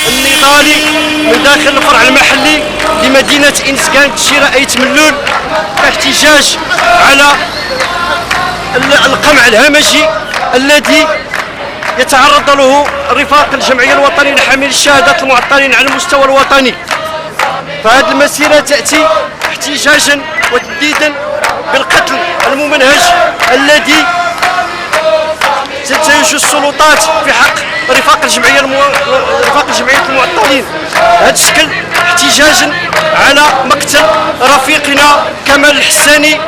النضالي من داخل الفرع المحلي لمدينة إنسكان شراء أيت ملول كاحتجاج على القمع الهمجي الذي يتعرض له رفاق الجمعية الوطنية لحامل الشهادات المعطلين على المستوى الوطني. فهذه المسيرة تأتي احتجاجا وتنديدا بالقتل الممنهج الذي تنتهج السلطات في حق رفاق الجمعية المعطلين. هذا الشكل احتجاجا على مقتل رفيقنا كمال الحساني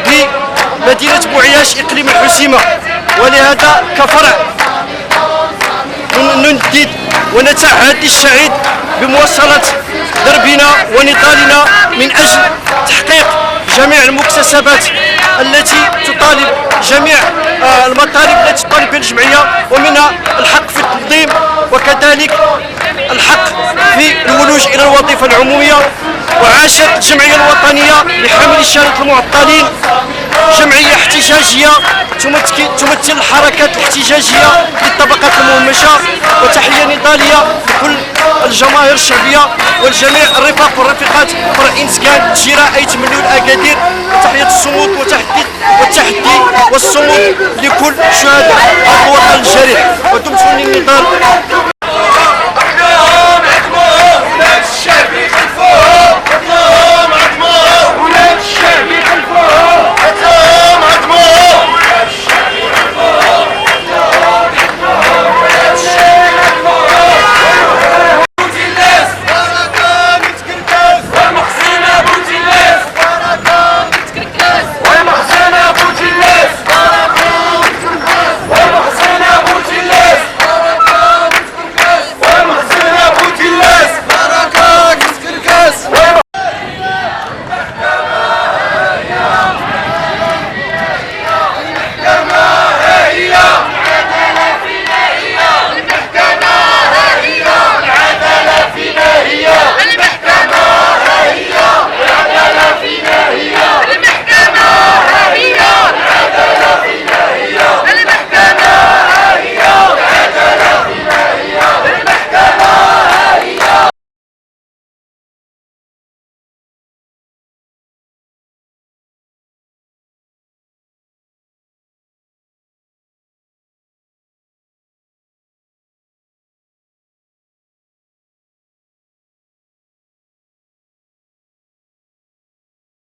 بمدينة بوعياش إقليم الحسيمة، ولهذا كفرع ندد ونتعهد للشعيد بمواصلة دربنا ونضالنا من أجل تحقيق جميع المكتسبات التي تطالب جميع المطالب التي تطالب بها الجمعية، ومنها الحق في التنظيم وكذلك الحق في الولوج إلى الوظيفة العمومية. وعاشت الجمعية الوطنية لحامل الشهادات المعطلين جمعية احتجاجية تمثل الحركات الاحتجاجية للطبقات المهمشة، وتحية نضالية لكل الجماهير الشعبية والجميع الرفاق والرفيقات فرع إنسكان شراء أيت ملول أكادير. تحية الصمود والتحدي والصمود لكل شهداء الوطن الجريح، ودمتم للنضال